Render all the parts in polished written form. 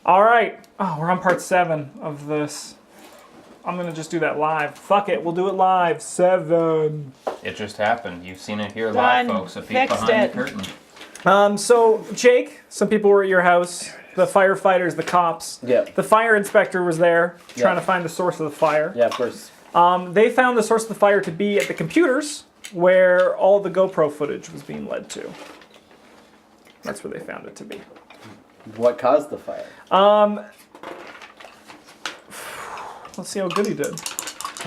All right. Oh, we're on part 7 of this. I'm going to just do that live. Fuck it. We'll do it live. 7. It just happened. You've seen it here live, folks. A peek Fixed behind it. the curtain. So, Jake, some people were at your house. The firefighters, the cops. Yeah. The fire inspector was there trying Yeah. to find the source of the fire. Yeah, of course. They found the source of the fire to be at the computers where all the GoPro footage was being led to. That's where they found it to be. What caused the fire? Let's see how good he did.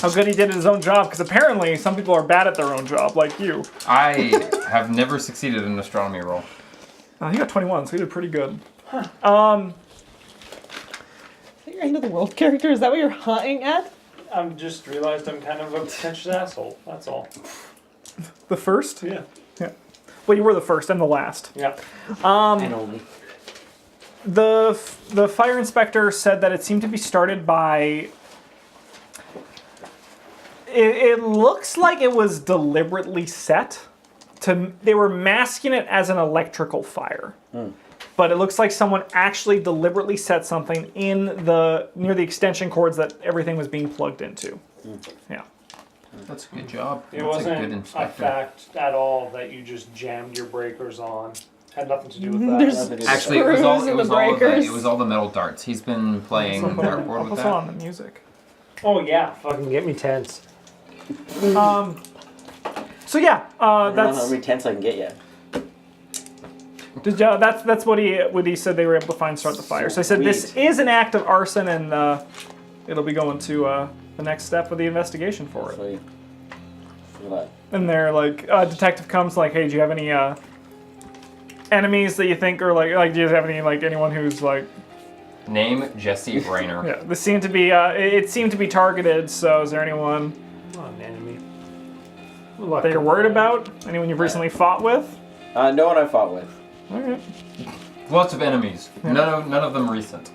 How good he did at his own job, because apparently some people are bad at their own job, like you. I have never succeeded in an astronomy role. He got 21, so he did pretty good. You're end of the world character? Is that what you're hunting at? I've just realized I'm kind of a pretentious asshole. That's all. The first? Yeah. Yeah. Well, you were the first and the last. Yeah. And only. The fire inspector said that it seemed to be started by... It looks like it was deliberately set. They were masking it as an electrical fire. But it looks like someone actually deliberately set something in near the extension cords that everything was being plugged into. Yeah. That's a good job. It That's a good wasn't a inspector. fact at all that you just jammed your breakers on. Had nothing to do with that. There's Actually, it was all Screws in the breakers. it was all the metal darts. He's been playing dartboard with Also that. on the music. Oh yeah, fucking get me tense. So yeah, How that's many tents I can get you? that's what he said they were able to find start the fire. So I said this is an act of arson, and it'll be going to the next step of the investigation for it. Sweet. Look at And they're like, detective comes like, hey, do you have any enemies that you think are like do you have any anyone who's like? Name Jesse Rayner. Yeah, this seemed to be it seemed to be targeted. So is there anyone Come on, enemy. that you're worried about? Anyone you've recently fought with? that. No one I fought with. Okay. Lots of enemies. None of them recent.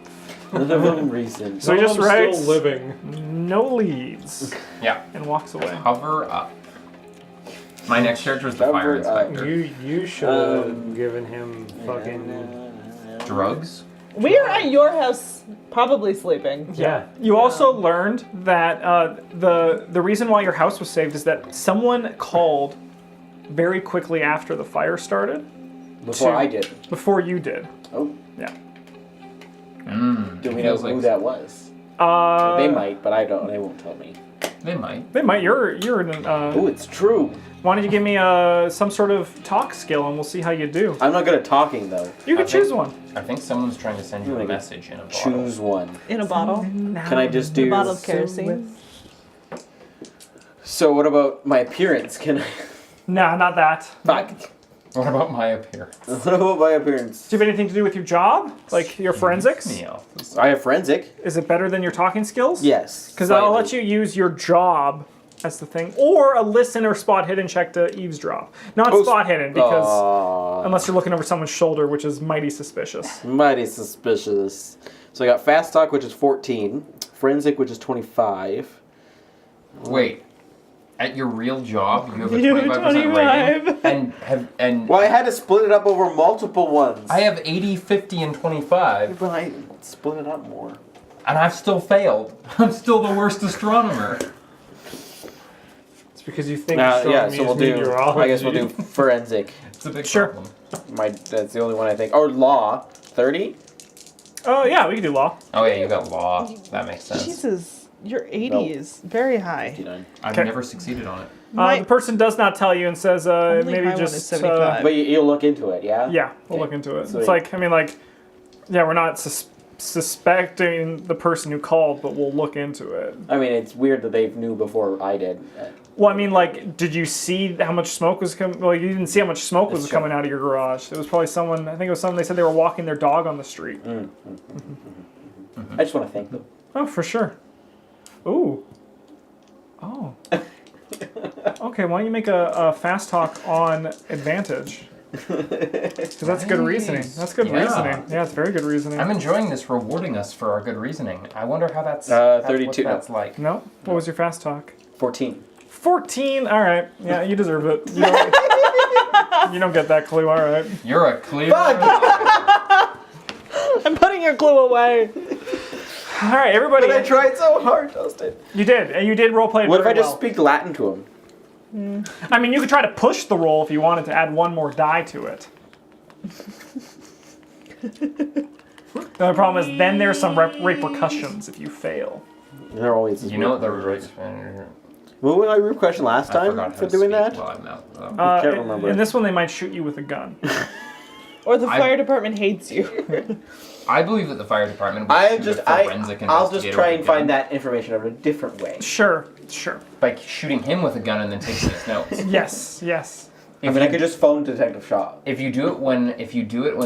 None of them recent. So he just I'm writes still living. no leads Yeah. and walks away. Cover up. My next character is the fire Cover up. inspector. You should have given him fucking. Drugs? We are at your house, probably sleeping. Yeah. You also learned that the reason why your house was saved is that someone called very quickly after the fire started. Before I did. Before you did. Oh, Yeah. do we know Feels who like- that was? They might, but I don't. They won't tell me. They might. They might. You're in. Oh, it's true. Why don't you give me some sort of talk skill and we'll see how you do. I'm not good at talking though. You can I choose think- one. I think someone's trying to send you a Like a message in a bottle. Choose one. In a bottle. Can I just do? A bottle of kerosene. So what about my appearance? Can I? Nah, not that. Fuck. What about my appearance? What about my appearance? Do you have anything to do with your job? Like your forensics? Me off. I have forensic. Is it better than your talking skills? Yes. Because I'll slightly. let you use your job as the thing, or a listen or spot hidden check to eavesdrop. Not spot hidden, because unless you're looking over someone's shoulder, which is mighty suspicious. Mighty suspicious. So I got fast talk, which is 14. Forensic, which is 25. Wait. At your real job, you have a You have 25% 25. rating? And Well, I had to split it up over multiple ones. I have 80, 50, and 25, But I split it up more. and I've still failed. I'm still the worst astronomer. It's because you think Yeah, astronomy so we'll is do. meteorology. I guess we'll do forensic. It's a big Sure. problem. That's the only one I think. Or law, 30. Oh yeah, we can do law. Oh yeah, you got law. That makes sense. Jesus, your 80 is very high. 59. I've Okay. never succeeded on it. The person does not tell you and says Only maybe high one just is 75. But you'll look into it, yeah. yeah, we'll Okay. look into it. Sweet. It's like yeah, we're not suspecting the person who called, but we'll look into it. I mean, it's weird that they knew before I did. Well, I mean, did you see how much smoke was coming? Well, you didn't see how much smoke was That's true. coming out of your garage. It was probably someone. I think it was someone. They said they were walking their dog on the street. I just want to thank them. Oh, for sure. Ooh. Oh. Okay, why don't you make a fast talk on advantage? Because that's good reasoning. That's good Yeah. reasoning. Yeah, it's very good reasoning. I'm enjoying this rewarding us for our good reasoning. I wonder how that's 32. What that's like. No? What was your fast talk? 14. 14. All right. Yeah, you deserve it. You don't, you don't get that clue. All right. You're a clear. I'm putting your clue away. All right, everybody. But I tried so hard, Dustin. You did, and you did roleplay it What if very I just well. speak Latin to him? I mean, you could try to push the roll if you wanted to add one more die to it. The only problem is then there's some repercussions if you fail. There always is. You know what the repercussions. right? What was my root question last I time forgot how for to doing speak that? while I'm out. Can't remember. In this one, they might shoot you with a gun. Or the fire department hates you. I believe that the fire department would I shoot just, a forensic I'll just investigator try with and a gun find that information out a different way. Sure. by shooting him with a gun and then taking his notes. Yes. I mean, I could just phone Detective Shaw. If you do it when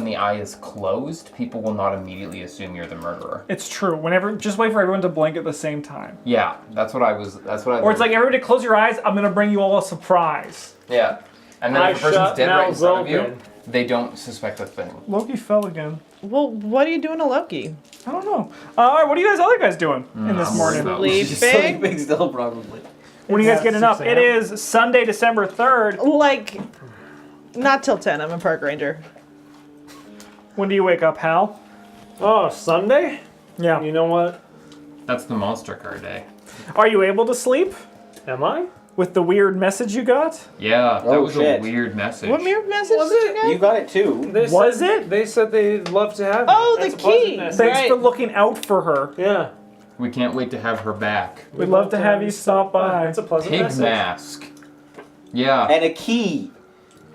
the eye is closed, people will not immediately assume you're the murderer. It's true. Just wait for everyone to blink at the same time. Yeah, that's what I. Or it's like, everybody close your eyes, I'm gonna bring you all a surprise. Yeah, and then I if the person's shut dead right in mouths front of you, open. they don't suspect a thing. Loki fell again. Well, what are you doing to Loki? I don't know. Alright, what are you other guys doing in this I'm morning? worried about- Sleeping? Still, probably. When are you guys It's getting 6 up? It a.m. is Sunday, December 3rd. Like, not till 10. I'm a park ranger. When do you wake up, Hal? Oh, Sunday? Yeah. You know what? That's the monster card day. Are you able to sleep Am I? with the weird message you got? Yeah, that Oh, was shit. a weird message. What weird message Was did it? you get? You got it too. They Was said, it? They said they'd love to have Oh, me. the That's a pleasant key. message. Thanks Right. for looking out for her. Yeah. We can't wait to have her back. We'd love to have you stop by. That's a pleasant Pig message. mask. Yeah. And a key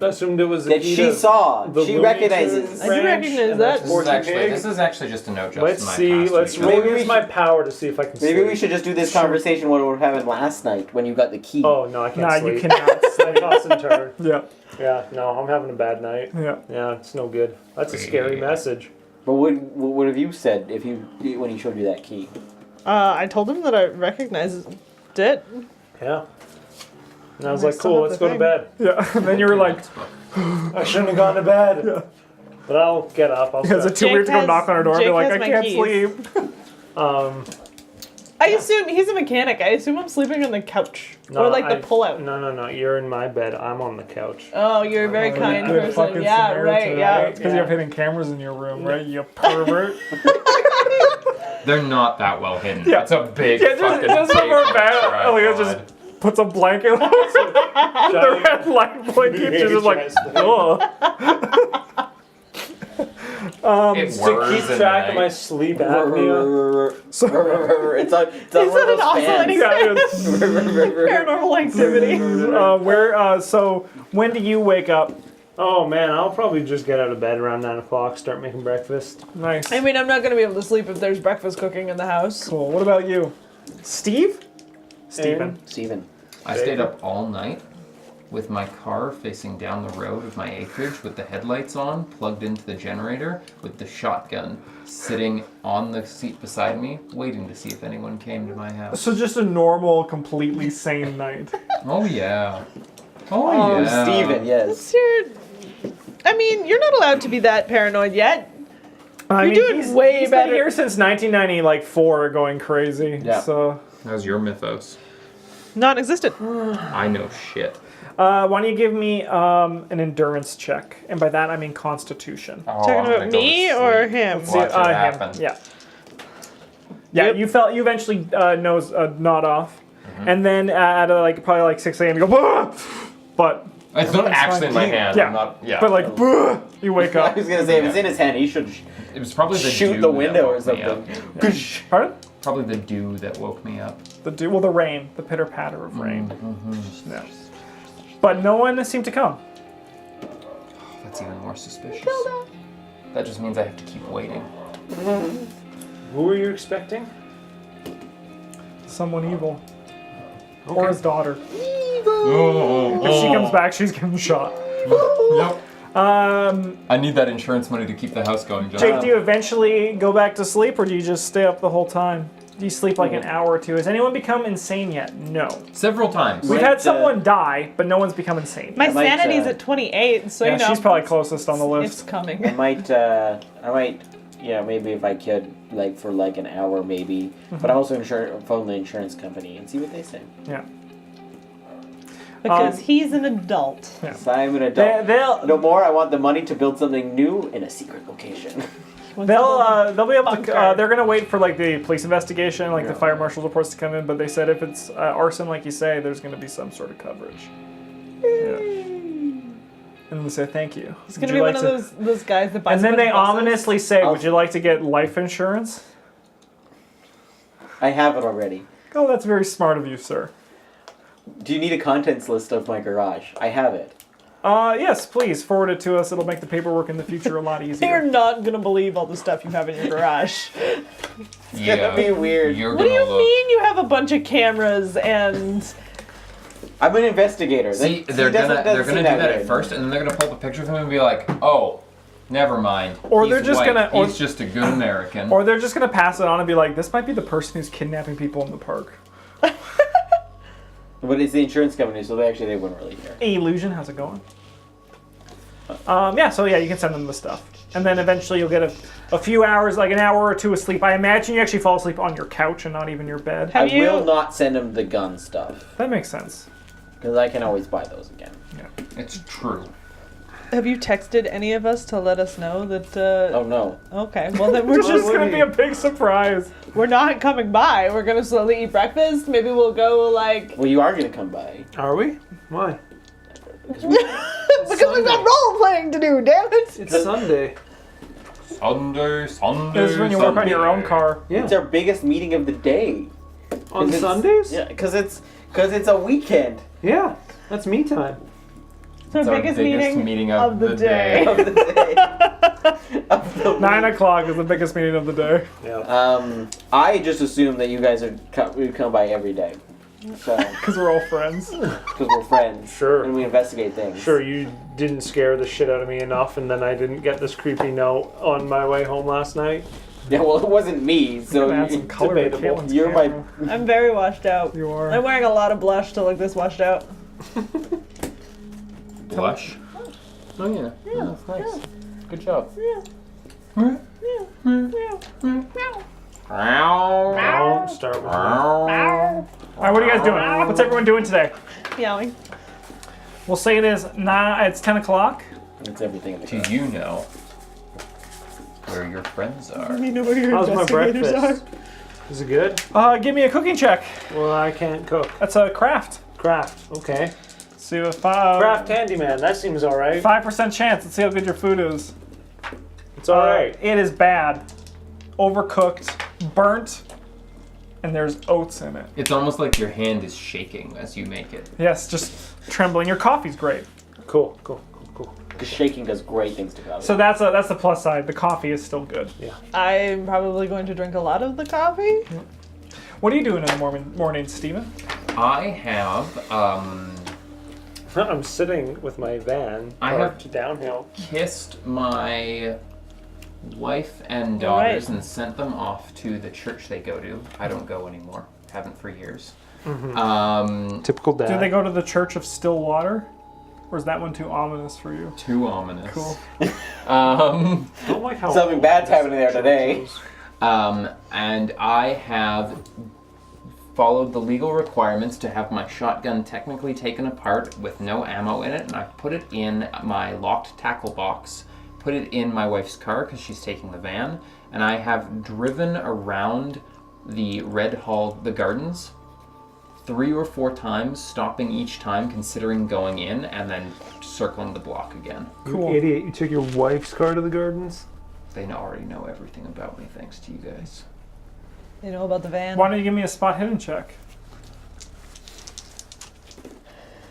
I assumed it was the that key she to saw. the She Looney recognizes. Tunes I do branch, recognize and that. that's This is, 14 actually, pig. this is actually just a note just Let's my see. past Let's week. roll Maybe we use should- my power to see if I can Maybe sleep. we should just do this conversation what we were having last night when you got the key. Oh, no, I can't Nah, sleep. you cannot I sleep. toss and turn. Yeah. Yeah, no, I'm having a bad night. Yeah. Yeah, it's no good. That's a scary Yeah. message. But what have you said if you when he showed you that key? I told him that I recognized it. Yeah. And I was I like, still cool, have let's the go to thing. bed. Yeah. And then you were like, I shouldn't have gone to bed. Yeah. But I'll get up. I'll is it stretch. too weird to go has- knock on her door and be Jake like, has I my can't keys." sleep? I assume he's a mechanic. I assume I'm sleeping on the couch or like the pull-out. No. You're in my bed. I'm on the couch. Oh, you're a very kind Good person. fucking Yeah, Samaritan, right. Yeah. Because you have hidden cameras in your room, right? You pervert. They're not that well hidden. Yeah. It's a big Yeah, fucking just big over bad. tripod. Elliot just puts a blanket on the red light blanket. She's just like, ugh. It To whirs keep in the track of my night. sleep apnea. It's on Is one of that an those oscillating fans. paranormal activity? So when do you wake up? Oh man, I'll probably just get out of bed around 9 o'clock, start making breakfast. Nice. I mean, I'm not gonna be able to sleep if there's breakfast cooking in the house. Cool. What about you? Steve? Steven. Steven. I stayed up all night with my car facing down the road of my acreage with the headlights on, plugged into the generator, with the shotgun sitting on the seat beside me, waiting to see if anyone came to my house. So just a normal, completely sane night. Oh yeah. Oh yeah. Steven, yes. What's your... I mean, you're not allowed to be that paranoid yet. You're doing way he's better. been here since 1994, going crazy. Yeah. So How's your mythos? Non-existent. I know shit. why don't you give me an endurance check? And by that I mean Constitution. Oh, Talking I'm gonna about go me to or sleep. him? Watch it him. happen. Yeah. Yeah, Yep. you eventually nose nod off, and then at probably like 6 a.m. you go, "Bah!" But It's not Everything's actually in my fine. hand. Yeah. I'm not, yeah. but like, "Bah!" You wake I up. was gonna say if it's in his hand, he should It was probably the shoot dew the that window or woke me up. something. Pardon? Probably the dew that woke me up. The rain, the pitter patter of rain. Yeah. But no one seemed to come. That's even more suspicious. That just means I have to keep waiting. Who were you expecting? Someone evil. Or his daughter. Oh, If she comes back, she's getting shot. Yep. Um, I need that insurance money to keep the house going, John. Jake, do you eventually go back to sleep, or do you just stay up the whole time? Do you sleep like an hour or two? Has anyone become insane yet? No. Several times. We've Might, had someone die, but no one's become insane. My I might, sanity's at 28, so Yeah, you know. she's probably closest on the It's list. coming. I might, yeah, maybe if I could, like for like an hour, maybe. But I also phone the insurance company and see what they say. Yeah. Because he's an adult. So I'm an adult. They'll No more. I want the money to build something new in a secret location. They'll be able to. Bunker. They're gonna wait for like the police investigation, like the fire marshal's reports to come in. But they said if it's arson, like you say, there's gonna be some sort of coverage. Yeah. And they say thank you. It's gonna be one of those guys that buys. And then a bunch they of buses. ominously say, "Would you like to get life insurance?" I have it already. Oh, that's very smart of you, sir. Do you need a contents list of my garage? I have it. Yes, please forward it to us. It'll make the paperwork in the future a lot They're easier. not gonna believe all the stuff you have in your garage. It's gonna be weird. You're What do gonna you look. mean you have a bunch of cameras and? I'm an investigator. See, That- they're doesn't- gonna doesn't do seem that weird. at first, and then they're gonna pull up a picture of him and be like, "Oh, never mind." Or He's they're just white. gonna- or- He's just a good American. Or they're just gonna pass it on and be like, "This might be the person who's kidnapping people in the park." But it's the insurance company, so they wouldn't really care. Illusion, how's it going? So you can send them the stuff. And then eventually you'll get a few hours, like an hour or two of sleep. I imagine you actually fall asleep on your couch and not even your bed. Have I you? will not send him the gun stuff That makes sense. because I can always buy those again. It's true. Have you texted any of us to let us know that? Oh no! Okay, well then we're It's just just gonna be a big surprise. we're not coming by. We're gonna slowly eat breakfast. Maybe we'll go like Well, you are gonna come by. Are we? Why? because we've got role playing to do. Damn it! It's Sunday. Sunday. This is when you work on your own car. Yeah. It's our biggest meeting of the day. On 'Cause it's- Sundays? Yeah, because it's a weekend Yeah. That's me time. It's our biggest meeting of the day. of the day. Of the 9 o'clock is the biggest meeting of the day. Yeah. I just assume that you guys would come by every day, so Because we're all friends. because we're friends. Sure. And we investigate things. Sure, you didn't scare the shit out of me enough, and then I didn't get this creepy note on my way home last night. Yeah. Well, it wasn't me, so Add some color to debatable. Caitlin's You're my- camera. I'm very washed out. You are. I'm wearing a lot of blush to look this washed out. Blush. Oh yeah. That's nice. Good job. Don't start with me. All right, what are you guys doing? What's everyone doing today? Meowing. We'll say it is it's 10 o'clock. It's everything in the Do car. you know where your friends are? You know where your How's my investigators breakfast? are. Is it good? Give me a cooking check. Well, I can't cook. That's a craft. Craft. Okay. See if five. Craft handyman. That seems all right. 5% chance. Let's see how good your food is. It's all right. It is bad, overcooked, burnt, and there's oats in it. It's almost like your hand is shaking as you make it. Yes, just trembling. Your coffee's great. Cool. Because shaking does great things to coffee. So that's the plus side. The coffee is still good. I'm probably going to drink a lot of the coffee. What are you doing in the morning, Steven? I have I'm sitting with my van I have- parked downhill. kissed my wife and All right. daughters and sent them off to the church they go to. I don't go anymore. Haven't for years. Typical dad. Do they go to the Church of Still Water? Or is that one too ominous for you? Too ominous. Cool. Um, I don't like how Something bad's happening there today. and I have followed the legal requirements to have my shotgun technically taken apart with no ammo in it, and I've put it in my locked tackle box, put it in my wife's car because she's taking the van, and I have driven around the the gardens 3 or 4 times, stopping each time, considering going in, and then circling the block again. Cool. You idiot, you took your wife's car to the gardens? They already know everything about me, thanks to you guys. You know about the van. Why don't you give me a spot hidden check?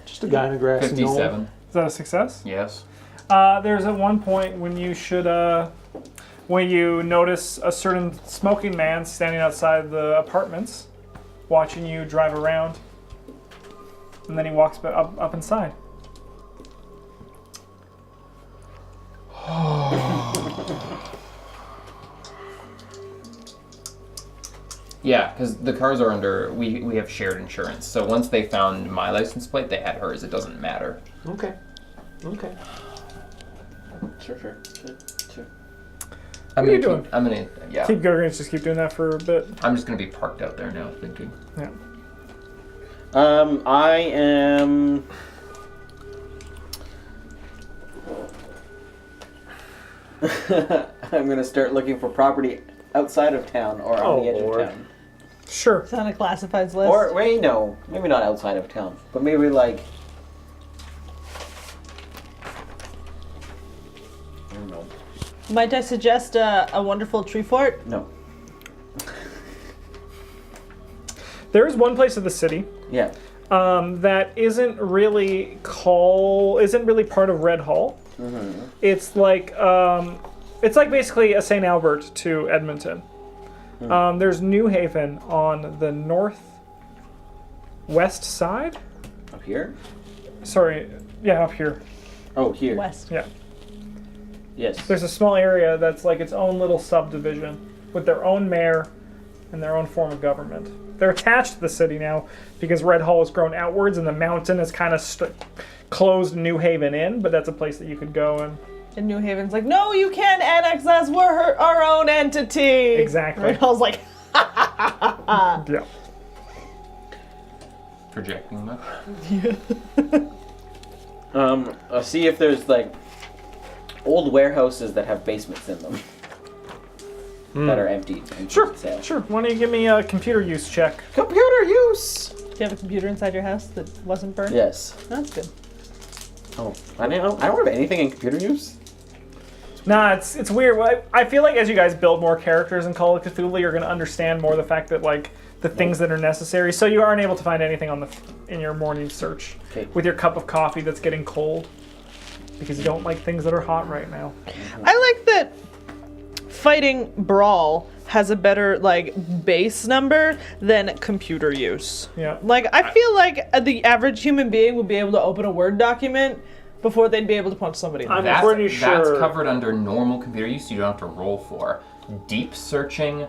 Just a guy in a grassy knoll. 57. Is that a success? Yes. There's at one point when you should, when you notice a certain smoking man standing outside the apartments, watching you drive around, and then he walks up inside. Yeah, because the cars are under, we have shared insurance. So once they found my license plate, they had hers. It doesn't matter. Okay. Sure. I'm What are you gonna doing? keep- I'm gonna, yeah. Keep going, just keep doing that for a bit. I'm just gonna be parked out there now, thinking. Yeah. I am. I'm gonna start looking for property outside of town or on the edge Lord. of town. Sure. It's on a classifieds list. Or wait, no, maybe not outside of town, but maybe like. I don't know. Might I suggest a wonderful tree fort? No. There is one place of the city Yeah. that isn't really part of Red Hall. Mm-hmm. It's like basically a St. Albert to Edmonton. There's New Haven on the northwest side. Up here. Sorry, yeah, up here. Oh, here. West. Yeah, Yes. there's a small area that's like its own little subdivision with their own mayor and their own form of government. They're attached to the city now because Red Hall has grown outwards and the mountain has kind of closed New Haven in, but that's a place that you could go and... And New Haven's like, no, you can't annex us. We're our own entity. Exactly. Right? I was like, Yeah. Projecting much? See if there's like old warehouses that have basements in them that are empty. And Sure, for sale. sure. Why don't you give me a computer use check? Computer use. do you have a computer inside your house that wasn't burned? Yes. That's good. Oh, I don't have anything in computer use. Nah, it's weird. Well, I feel like as you guys build more characters in Call of Cthulhu, you're going to understand more the fact that like the things that are necessary. So you aren't able to find anything in your morning search Okay. with your cup of coffee that's getting cold because you don't like things that are hot right now. I like that fighting brawl has a better like base number than computer use. Yeah. Like I feel like the average human being would be able to open a Word document before they'd be able to punch somebody in the I'm face. pretty That's sure. covered under normal computer use. You don't have to roll for. Deep searching,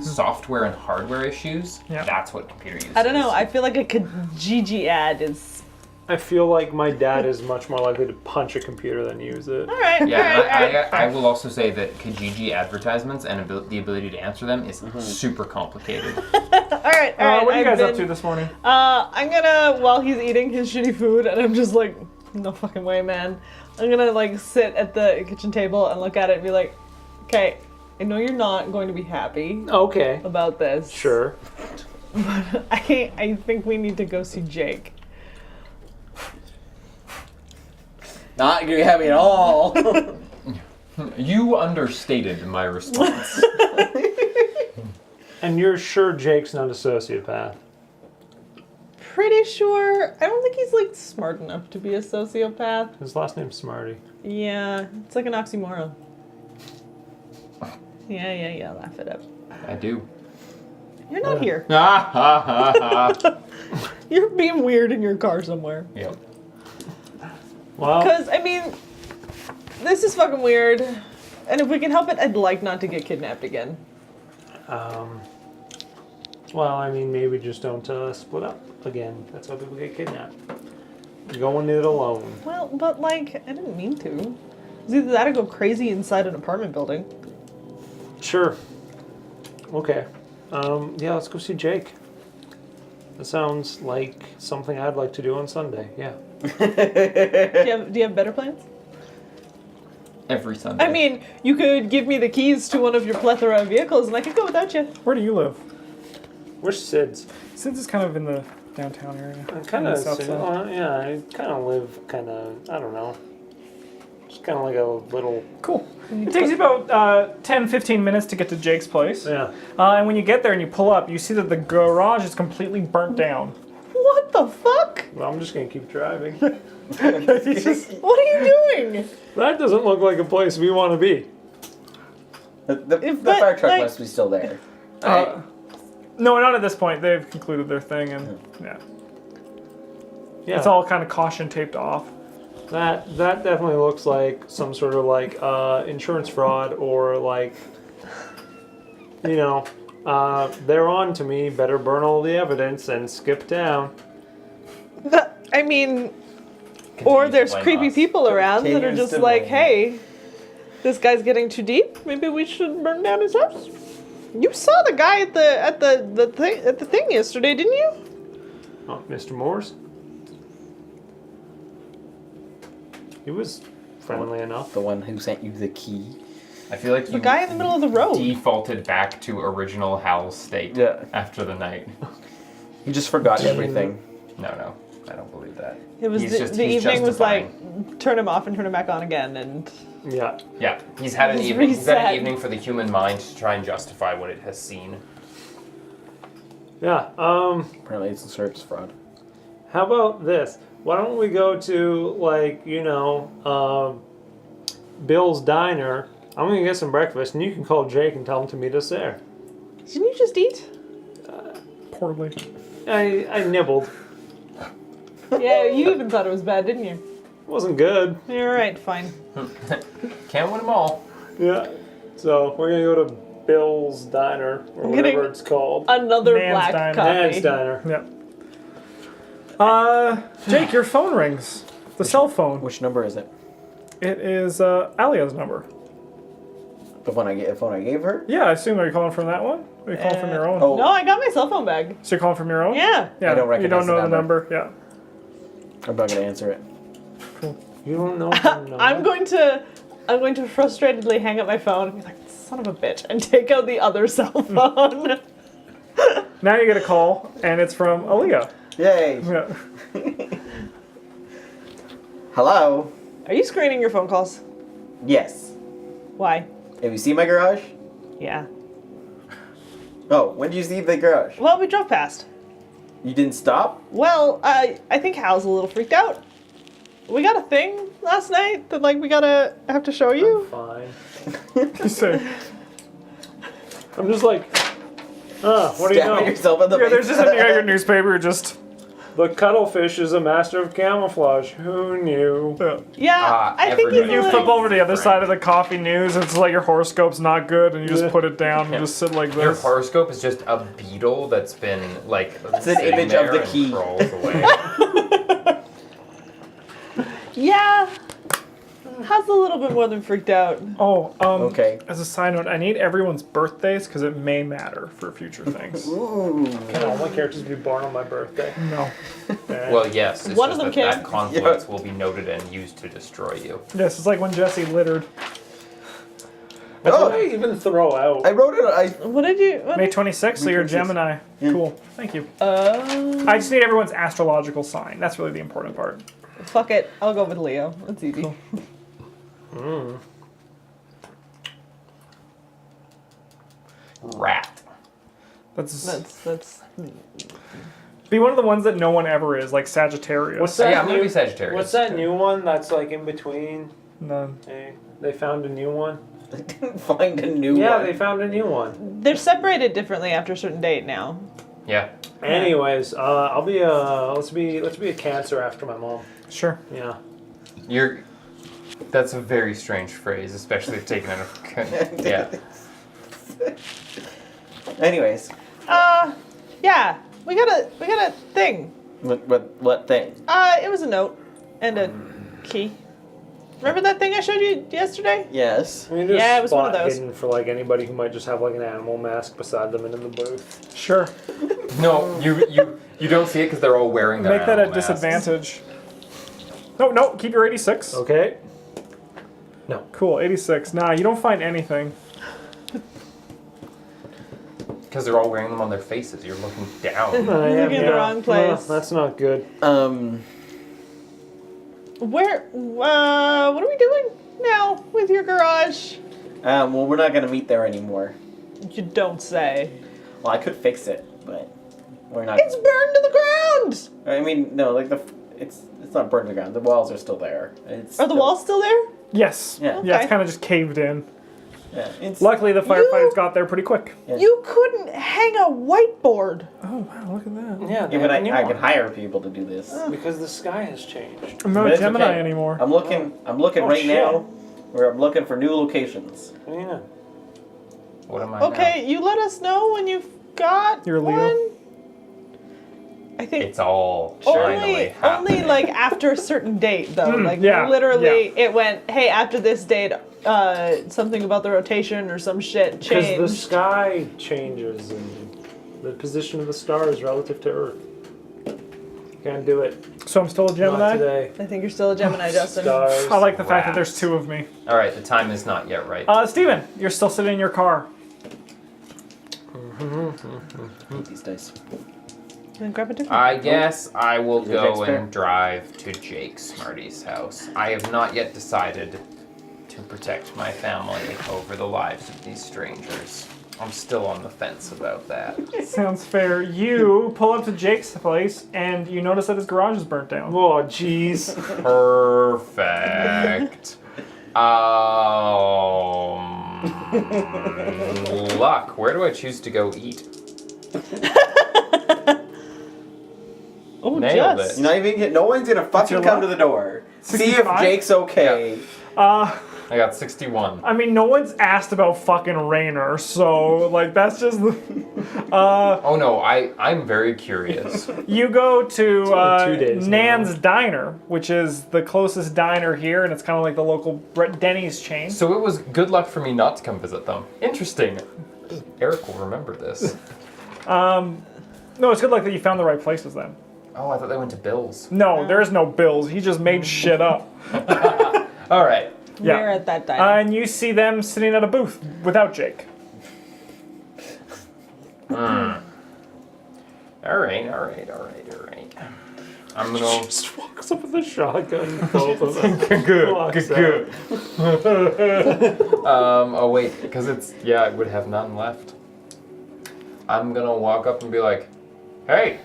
software and hardware issues. Yeah. That's what computer use. I don't know. is. I feel like a Kijiji ad is. I feel like my dad is much more likely to punch a computer than use it. All right. Yeah, all right, all right. I will also say that Kijiji advertisements and the ability to answer them is super complicated. All right. What are you I've guys up been- to this morning? I'm gonna, while he's eating his shitty food, and I'm just like, no fucking way, man. I'm gonna like sit at the kitchen table and look at it and be like, okay, I know you're not going to be happy Okay. about this. Sure. I think we need to go see Jake. Not gonna be happy at all. You understated my response. And you're sure Jake's not a sociopath? Pretty sure. I don't think he's like smart enough to be a sociopath. His last name's Smarty. Yeah, it's like an oxymoron. Yeah. Laugh it up. I do. You're not here. Ha ha ha ha. You're being weird in your car somewhere. Yep. Well, Because, I mean, this is fucking weird. And if we can help it, I'd like not to get kidnapped again. well, I mean, maybe just don't split up again. That's how people get kidnapped. Going it alone. Well, but like, I didn't mean to. It's either that or go crazy inside an apartment building. Sure. Okay. Yeah, let's go see Jake. That sounds like something I'd like to do on Sunday. Yeah. Do you have better plans? Every Sunday. I mean, you could give me the keys to one of your plethora of vehicles and I could go without you. Where do you live? Where's Sid's? Since it's kind of in the downtown area. I kind On of, the south side. yeah, I kind of live I don't know. Just kind of like a little, Cool. It takes you about 10-15 minutes to get to Jake's place. yeah. And when you get there and you pull up, you see that the garage is completely burnt down. What the fuck? Well, I'm just gonna keep driving. What are you doing? That doesn't look like a place we want to be. the But, fire truck like- must be still there. No, not at this point. They've concluded their thing, and yeah, Yeah. it's all kind of caution taped off. That definitely looks like some sort of like insurance fraud or like, you know, they're on to me. Better burn all the evidence and skip town. I mean, or there's blame creepy us. people around that are Continues just to like, blame. hey, this guy's getting too deep. Maybe we should burn down his house. You saw the guy at the thing yesterday, didn't you? Oh, Mr. Morse. He was friendly enough. The one who sent you the key. I feel like The you guy in the middle of the road. defaulted back to original Hal's state Yeah. after the night. He just forgot everything. No, I don't believe that. It was He's the just- the he's evening was like justifying. turn him off and turn him back on again, and Yeah. Yeah, he's had an He's evening. He's had an reset. evening for the human mind to try and justify what it has seen. Yeah. Apparently it's a service fraud. How about this? Why don't we go to, like, Bill's Diner? I'm gonna get some breakfast, and you can call Jake and tell him to meet us there. didn't you just eat? Poorly. I nibbled. Yeah, you even thought it was bad, didn't you? It wasn't good. All right, fine. Can't win them all. Yeah. So we're gonna go to Bill's Diner, or I'm whatever getting- it's called. Another Nan's black Diner. coffee. Nan's Diner. Yep. Jake, your phone rings. The cell phone. Which number is it? It is Alia's number. The phone I gave her? Yeah, I assume. Are you calling from that one? Or are you calling from your own? Oh. No, I got my cell phone bag. So you're calling from your own? Yeah. Yeah. I don't You recognize don't know the the number. Yeah. I'm not gonna answer it. You don't know the number. I'm going to frustratedly hang up my phone and be like, son of a bitch, and take out the other cell phone. Now you get a call, and it's from Aaliyah. Yay! Yeah. Hello? Are you screening your phone calls? Yes. Why? Have you seen my garage? Yeah. Oh, when did you see the garage? Well, we drove past. You didn't stop? Well, I think Hal's a little freaked out. We got a thing last night that like we have to show you. Fine. You say, I'm just like, what do you Stabbing know? yourself in the yeah, face. there's just a your newspaper just. The cuttlefish is a master of camouflage. Who knew? Yeah. Yeah, I think he's everybody. a You flip little... over to the other side of the coffee news, it's like your horoscope's not good, and you just put it down and just sit like Your this. horoscope is just a beetle that's been like. It's an image of the key. Crawls away. Yeah. Hal's a little bit more than freaked out. Oh, Okay. as a side note, I need everyone's birthdays because it may matter for future things. Ooh. Can all my characters be born on my birthday? No. Well, yes. It's One of just them that can. confluence will be noted and used to destroy you. Yes, it's like when Jesse littered. That's Oh. what I even throw out. I wrote it. What did you... May 26th, so you're 26th. Gemini. Yeah. Cool. Thank you. I just need everyone's astrological sign. That's really the important part. Fuck it. I'll go with Leo. That's easy. Rat. That's... Be one of the ones that no one ever is, like Sagittarius. What's that? Yeah, I'm gonna new- be Sagittarius. What's that new one that's like in between? None. They found a new one. I didn't find a new Yeah, one. they found a new one. They're separated differently after a certain date now. Yeah. Anyways, I'll be let's be a Cancer after my mom. Sure. Yeah. You're. That's a very strange phrase, especially if taken out of. Yeah. Anyways, Yeah. We got a thing. what thing? It was a note and a key. Remember that thing I showed you yesterday? Yes. I mean, there's Yeah, it was one of spot those. hidden for like anybody who might just have like an animal mask beside them and in the booth. Sure. No, you don't see it because they're all wearing their Make that a animal masks. disadvantage. No, keep your 86. Okay. Cool, 86. Nah, you don't find anything. Because they're all wearing them on their faces. You're looking down. I am, Looking in the wrong place. Well, that's not good. Where? What are we doing now with your garage? Well, we're not gonna meet there anymore. You don't say. Well, I could fix it, but we're not. It's burned to the ground. I mean, no, like it's not burned to the ground. The walls are still there. Are the walls still there? Yes. Yeah. Yeah, Okay. it's kind of just caved in. Yeah. It's, Luckily, the firefighters got there pretty quick. Yeah. You couldn't hang a whiteboard. Oh, wow, look at that. Yeah, Yeah, but I can hire people to do this. because the sky has changed. I'm But not a it's Gemini okay. anymore. I'm looking Oh, right shit. now. Where I'm looking for new locations. Yeah. What am I Okay, you let us know when you've got You're a Leo. one. I now? think It's all shinily only like after a certain date though. Like yeah, literally, it went. Hey, after this date, something about the rotation or some shit Because changed. the sky changes and the position of the stars relative to Earth. Can't do it. So I'm still a Not Gemini? today. I think you're still a Gemini, Justin. Stars. I like the fact that Rats. there's two of me. All right, the time is not yet right. Steven, you're still sitting in your car. I hate these dice. Then grab a different. I guess I will Is it Jake's go fair? and drive to Jake Smarty's house. I have not yet decided to protect my family over the lives of these strangers. I'm still on the fence about that. Sounds fair. You pull up to Jake's place and you notice that his garage is burnt down. Oh, jeez. Perfect. Luck. Where do I choose to go eat? Oh, Nailed just. it. You're not even. No one's gonna fucking your come luck? to the door. See if 65? Jake's okay. I got 61. I mean, no one's asked about fucking Rainer, so, like, that's just... Oh no, I'm very curious. You go to only 2 days Nan's Diner, which is the closest diner here, and it's kind of like the local Denny's chain. So it was good luck for me not to come visit them. Interesting. Eric will remember this. No, it's good luck that you found the right places then. Oh, I thought they went to Bill's. No, there is no bills. He just made shit up. All right. Yeah. We're at that diner. And you see them sitting at a booth without Jake. All right. I'm gonna. Just walks up with a shotgun. Both of them. Good. Walks out. Oh wait, because I would have none left. I'm gonna walk up and be like, "Hey,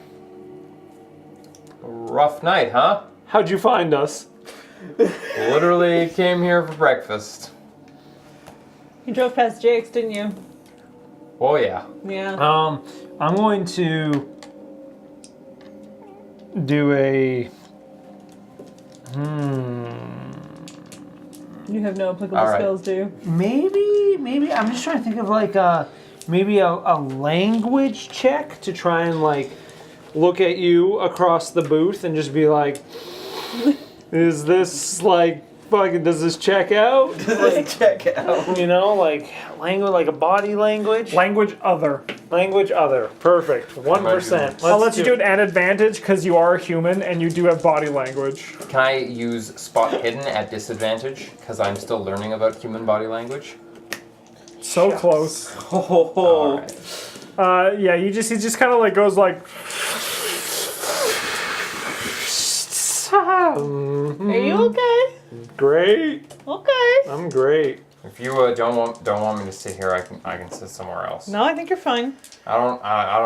rough night, huh? How'd you find us? Literally came here for breakfast. You drove past Jake's, didn't you? Oh yeah. Yeah. I'm going to do a. You have no applicable All right. skills, do you? Maybe I'm just trying to think of like maybe a language check to try and like look at you across the booth and just be like, is this like fucking, does this check out? Check out. You know, like language, like a body language. Language other. Language other. Perfect. 1%. I'll let you do it at advantage because you are a human and you do have body language. Can I use spot hidden at disadvantage because I'm still learning about human body language? So close. Ho ho ho. All right. Yeah, he just kind of like goes like, Are you okay? Great. Okay. I'm great. If you don't want me to sit here, I can sit somewhere else. No, I think you're fine. I don't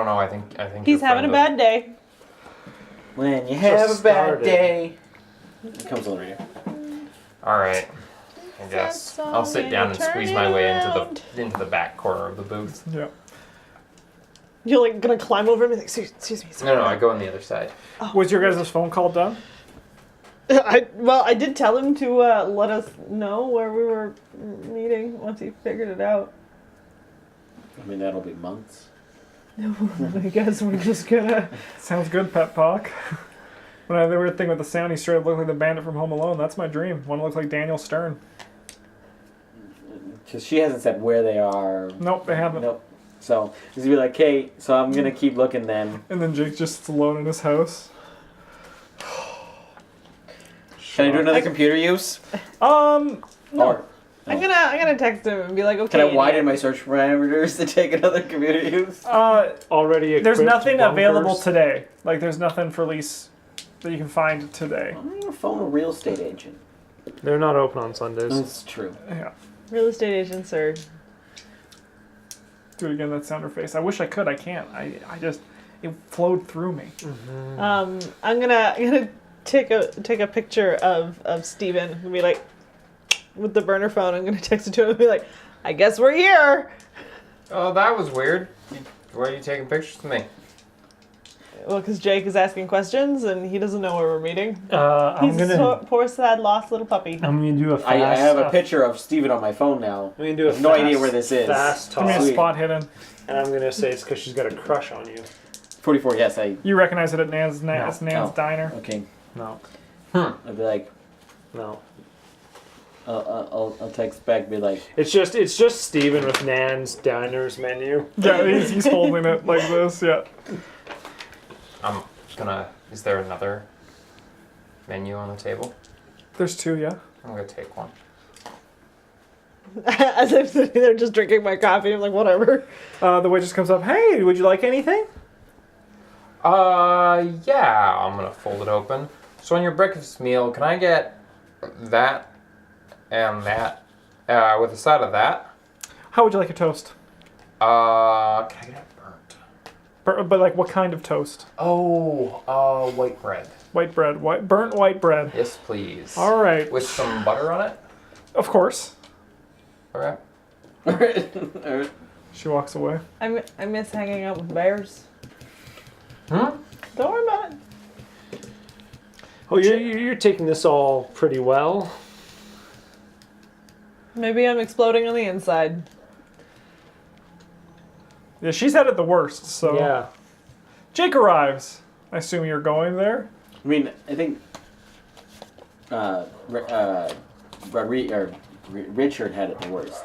know. I think He's you're having a friendly. bad day. When you have Just a bad started. day. It comes on the radio. All right. I guess I'll sit down and squeeze my way into the back corner of the booth. yeah. You're like gonna climb over him and be like, excuse me. No, I go on the other side. Was your guys' phone call done? I did tell him to let us know where we were meeting once he figured it out. I mean, that'll be months. I guess we're just gonna. Sounds good, Pet Pock. When I had the weird thing with the sound, he straight up looked like the bandit from Home Alone. That's my dream. Want to look like Daniel Stern. Because she hasn't said where they are. Nope, they haven't. Nope. So, just be like, hey, so I'm going to keep looking then. And then Jake just sits alone in his house. Can I do another computer use? No. Or I'm gonna text him and be like, okay. can I widen my search parameters to take another computer use? Already equipped There's nothing bunkers. available today. Like, there's nothing for lease that you can find today. I'm going to phone a real estate agent. They're not open on Sundays. That's true. Yeah. Real estate agents are. Do it again, that sound face. I wish I could. I can't. I just, it flowed through me. I'm gonna take a picture of Steven and be like, with the burner phone. I'm gonna text it to him and be like, I guess we're here. Oh, that was weird. Why are you taking pictures of me? Well, because Jake is asking questions and he doesn't know where we're meeting. I'm He's gonna. a poor, sad, lost little puppy. I'm gonna do a fast. I have a picture of Steven on my phone now. I'm gonna do a No fast, idea where this is. Fast Give me a talk, Sweet. spot hidden. and I'm gonna say it's because she's got a crush on you. 44, yes, I... You recognize it at Nan's No. Diner. Okay. No, I'd be like, no. I'll text back and be like, It's just Steven with Nan's Diner's menu. Yeah, he's holding it like this. Yeah. I'm gonna. Is there another menu on the table? There's 2, yeah. I'm gonna take one. As I'm sitting there just drinking my coffee, I'm like, whatever. The waitress comes up. Hey, would you like anything? Yeah. I'm gonna fold it open. So on your breakfast meal, can I get that and that with a side of that? How would you like your toast? Can I get it burnt? But like, what kind of toast? Oh, white bread. White bread. Burnt white bread. Yes, please. All right. With some butter on it? Of course. All right. Alright. She walks away. I miss hanging out with bears. Hmm? Don't worry about it. Oh, you're taking this all pretty well. Maybe I'm exploding on the inside. Yeah, she's had it the worst, so. Yeah. Jake arrives. I assume you're going there? I mean, I think Richard had it the worst.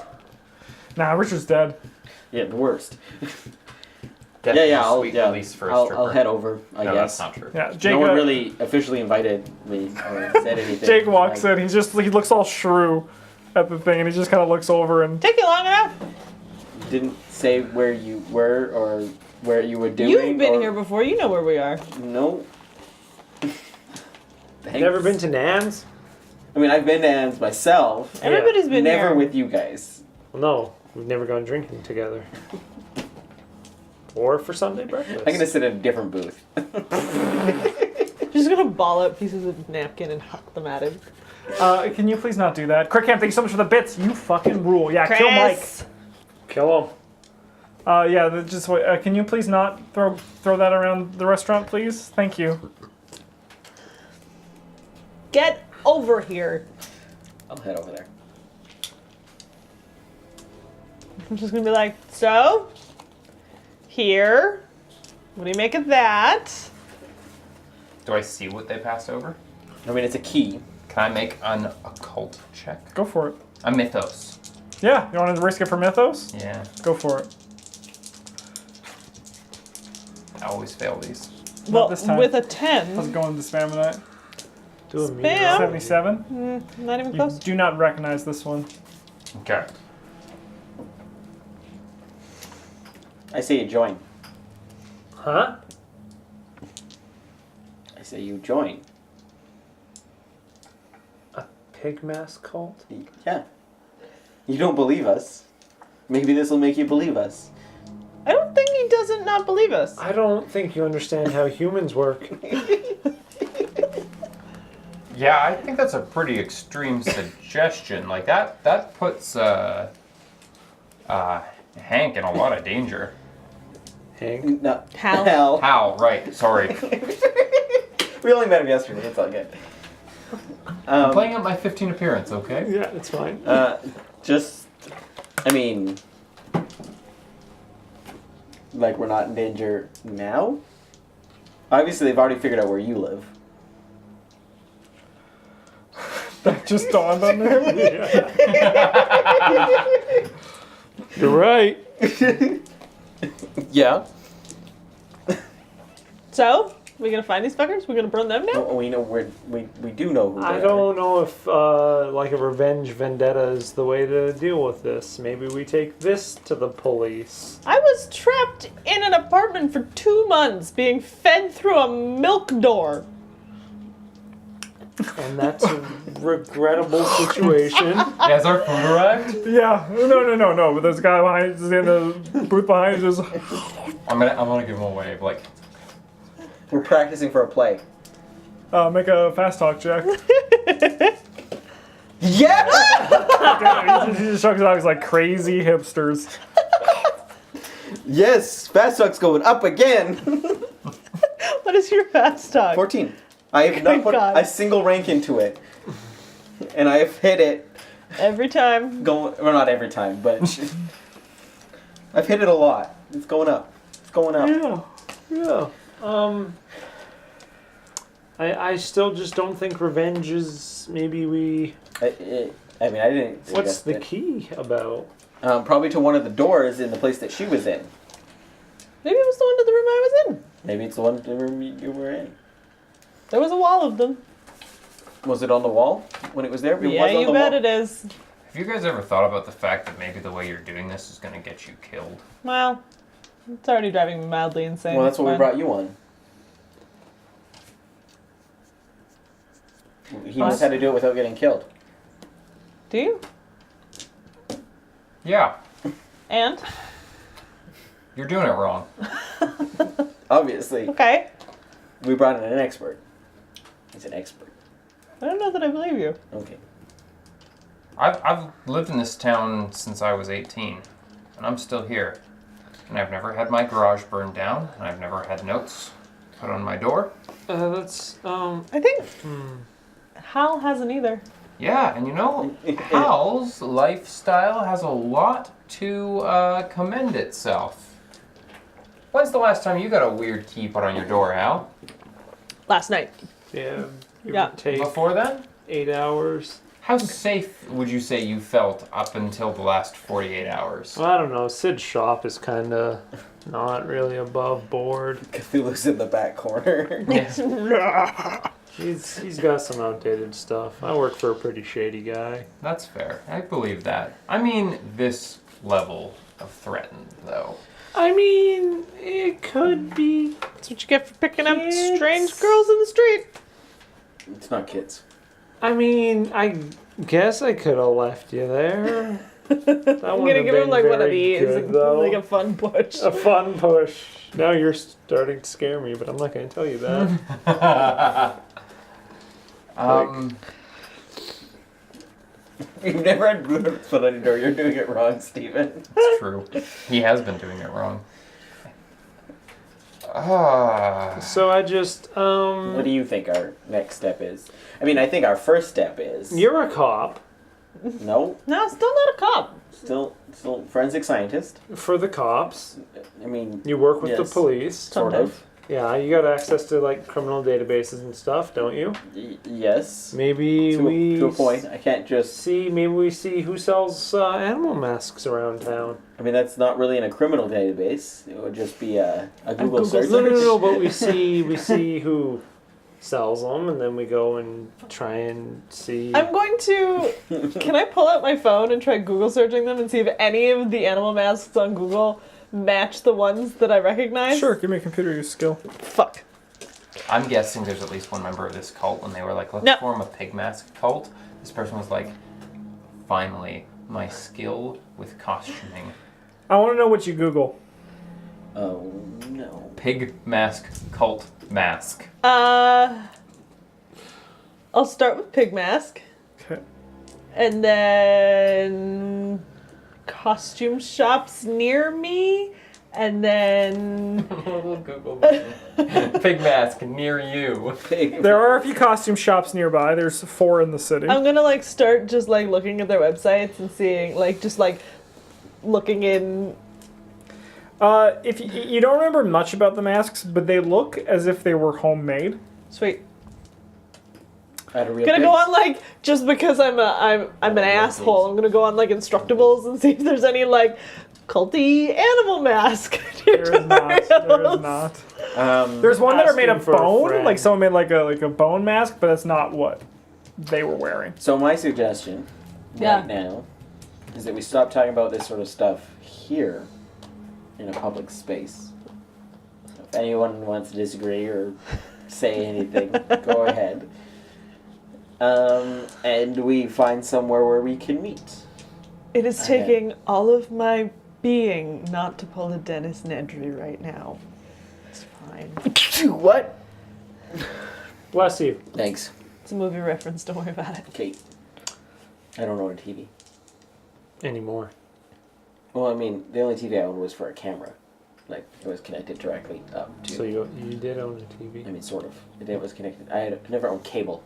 Nah, Richard's dead. Yeah, the worst. Definitely yeah, I'll, sweet yeah, release for a I'll stripper. head over, I No, guess. that's not true. Yeah, Jake, No one really officially invited me or said anything. Jake walks Like, in. He looks all shrew at the thing, and he just kind of looks over and. Take you long enough. Didn't say where you were or where you were doing. You've been or- here before. You know where we are. No. Thanks. Never been to Nan's? I mean, I've been to Anne's myself. Everybody's been Never here. with you guys. Well, no, we've never gone drinking together. Or for Sunday breakfast. I'm gonna sit in a different booth. Just gonna ball out pieces of napkin and huck them at him. Can you please not do that? Crickham, thank you so much for the bits. You fucking rule. Yeah, kill Mike. Kill him. Yeah, just wait. Can you please not throw that around the restaurant, please? Thank you. Get over here. I'll head over there. I'm just gonna be like, so? Here. What do you make of that? Do I see what they passed over? I mean, it's a key. Can I make an occult check? Go for it. A mythos. Yeah, you want to risk it for Mythos? Yeah. Go for it. I always fail these. Well, this time. with a How's 10. it going, the Spaminite? Do a Spam. meal. 77? Not even You close. do not recognize this one. Okay. I say you join. Huh? I say you join. Pig mask cult? Yeah. You don't believe us. Maybe this will make you believe us. I don't think he doesn't not believe us. I don't think you understand how humans work. Yeah, I think that's a pretty extreme suggestion. Like that puts Hank in a lot of danger. Hank? No. Hal. Hal, right? Sorry. We only met him yesterday. It's all good. I'm playing up my 15 appearance, okay? Yeah, it's fine. I mean, like we're not in danger now. Obviously, they've already figured out where you live. That just dawned on him. You're right. Yeah. So, we gonna find these fuckers? We gonna burn them now? We know where we do know who they I are. don't know if like a revenge vendetta is the way to deal with this. Maybe we take this to the police. I was trapped in an apartment for 2 months being fed through a milk door. And that's a regrettable situation. Has our food arrived? Yeah. No. But there's a guy behind, just in the booth behind, just. I'm gonna give him away. Like, We're practicing for a play. Make a fast talk check. Yeah. He just shrugs it off. He's like crazy hipsters. Yes. Fast talk's going up again. What is your fast talk? 14. I have not Good put God. a single rank into it, and I have hit it. Every time. Well, not every time, but I've hit it a lot. It's going up. It's going up. Yeah. I still just don't think revenge is maybe we. I mean, I didn't. What's suggest the it. key about? Probably to one of the doors in the place that she was in. Maybe it was the one to the room I was in. Maybe it's the one you were in. There was a wall of them. Was it on the wall when it was there? It Yeah, was on you the bet wall. it is. Have you guys ever thought about the fact that maybe the way you're doing this is going to get you killed? Well, it's already driving me mildly insane. Well, that's It's what we fine. brought you on. He knows how to do it without getting killed. Do you? Yeah, And? you're doing it wrong. Obviously, Okay. we brought in an expert. He's an expert. I don't know that I believe you. Okay. I've lived in this town since I was 18, and I'm still here. And I've never had my garage burned down, and I've never had notes put on my door. That's I think Hal hasn't either. Yeah, and you know, Hal's lifestyle has a lot to commend itself. When's the last time you got a weird key put on your door, Hal? Last night. yeah. It Yeah. would take Before then? 8 hours. How safe would you say you felt up until the last 48 hours? Well, I don't know. Sid's shop is kind of not really above board. Cthulhu's in the back corner. Yeah, He's got some outdated stuff. I work for a pretty shady guy. that's fair. I believe that. I mean, this level of threatened, though. I mean, it could be. That's what you get for picking up Kids. strange girls in the street. It's not kids. I mean, I guess I could have left you there. That I'm would gonna have give him been like one of very these, good, though. like a fun push. A fun push. Now you're starting to scare me, but I'm not going to tell you that. You've never had blue notes put on your door. You're doing it wrong, Steven. It's true. He has been doing it wrong. So I just, What do you think our next step is? I mean, I think our first step is... you're a cop No, No, still not a cop. still forensic scientist. for the cops. I mean, You work with the Yes. police. sort of. Yeah, you got access to like criminal databases and stuff, don't you? Yes. Maybe To a point. I can't just... maybe we see who sells animal masks around town. I mean, that's not really in a criminal database. It would just be a Google Google search. No, but we see who sells them, and then we go and try and see. I'm going to. Can I pull out my phone and try Google searching them and see if any of the animal masks on Google match the ones that I recognize? Sure, give me a computer use skill. Fuck. I'm guessing there's at least one member of this cult when they were like, let's No. form a pig mask cult. This person was like, finally, my skill with costuming. I want to know what you Google. Oh, no. Pig mask cult mask. I'll start with pig mask, Okay. and then costume shops near me, and then Google button. Pig mask near you. There are a few costume shops nearby. There's 4 in the city. I'm gonna like start just like looking at their websites and seeing like just like looking in. If you don't remember much about the masks, but they look as if they were homemade. Sweet. At a real Gonna pig. go on like just because I'm an asshole. I'm gonna go on like Instructables and see if there's any like culty animal mask. There is not. There is not. There's one that are made Asking of for a bone, friend. like someone made like a bone mask, but that's not what they were wearing. So my suggestion Yeah. right now is that we stop talking about this sort of stuff here in a public space. So if anyone wants to disagree or say anything, go ahead. And we find somewhere where we can meet. It is Okay. taking all of my being not to pull a Dennis Nedry right now. It's fine. What? Bless you. Thanks. It's a movie reference. Don't worry about it. Kate. I don't own a TV. Anymore. Well, I mean, the only TV I owned was for a camera. Like, it was connected directly up to... So you did own a TV. I mean, sort of. It was connected. I never owned cable.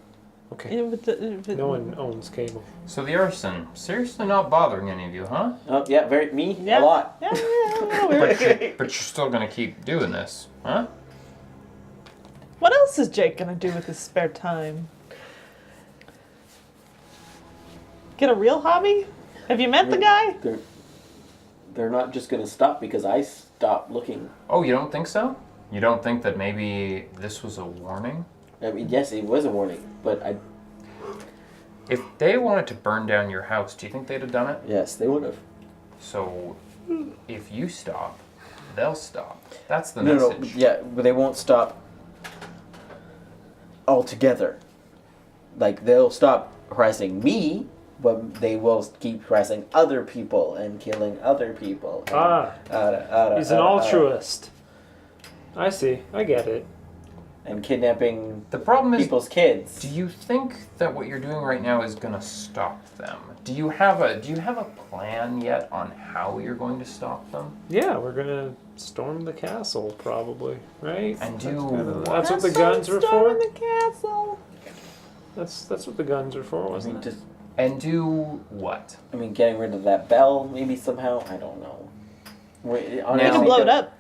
Okay. Yeah, but No one owns cable. So the arson, seriously not bothering any of you, huh? Oh, yeah, me? Yeah. A lot. Yeah, we're- But you're still gonna keep doing this, huh? What else is Jake gonna do with his spare time? Get a real hobby? Have you met the guy? They're not just going to stop because I stop looking. Oh, you don't think so? You don't think that maybe this was a warning? I mean, yes, it was a warning, but If they wanted to burn down your house, do you think they'd have done it? yes, they would have. So, if you stop, they'll stop. That's the No, message. yeah, but they won't stop altogether. Like, they'll stop harassing me, but they will keep harassing other people and killing other people. And, He's an altruist. I see. I get it. and kidnapping The problem is, people's kids. do you think that what you're doing right now is going to stop them? Do you have a plan yet on how you're going to stop them? Yeah, we're gonna storm the castle, probably, right? And That's do kinda- what? That's what the guns were Storming for. the castle. That's what the guns are for, I wasn't mean, it? just, And do what? getting rid of that bell, maybe somehow. I don't know. Wait, We honestly, can blow it up.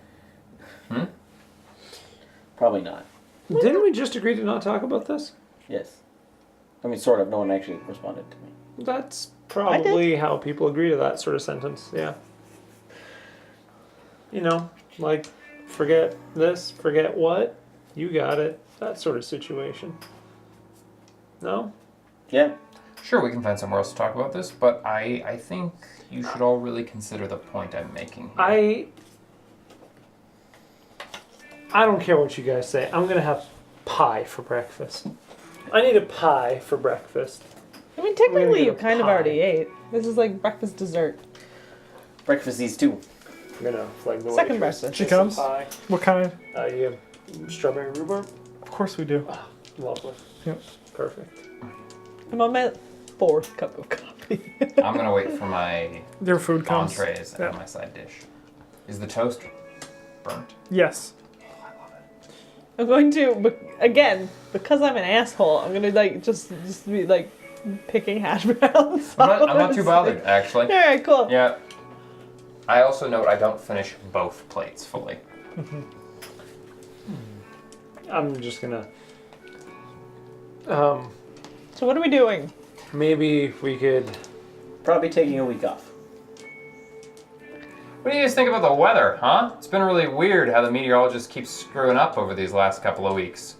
Probably not. Didn't we just agree to not talk about this? Yes. I mean, sort of. No one actually responded to me. That's probably how people agree to that sort of sentence. Yeah. You know, like, forget this, forget what, you got it. That sort of situation. No? Yeah. Sure, we can find somewhere else to talk about this, but I think you should all really consider the point I'm making here. I don't care what you guys say. I'm gonna have pie for breakfast. I need a pie for breakfast. I mean, gonna technically, get you a kind of pie. already ate. This is like breakfast dessert. Breakfast these two. I'm gonna flag the Second waitress. breakfast. She Get some comes. Pie. What kind? You have strawberry rhubarb. Of course we do. Lovely. Yep. Perfect. I'm on my 4th cup of coffee. I'm gonna wait for my Their food comes. entrees Yeah. and my side dish. Is the toast burnt? Yes. I'm going to, again, because I'm an asshole, I'm gonna like just be like picking hash browns. I'm not too bothered, actually. Alright, cool. Yeah. I also note I don't finish both plates fully. I'm just gonna. So what are we doing? Maybe we could. Probably taking a week off. What do you guys think about the weather, huh? It's been really weird how the meteorologist keeps screwing up over these last couple of weeks.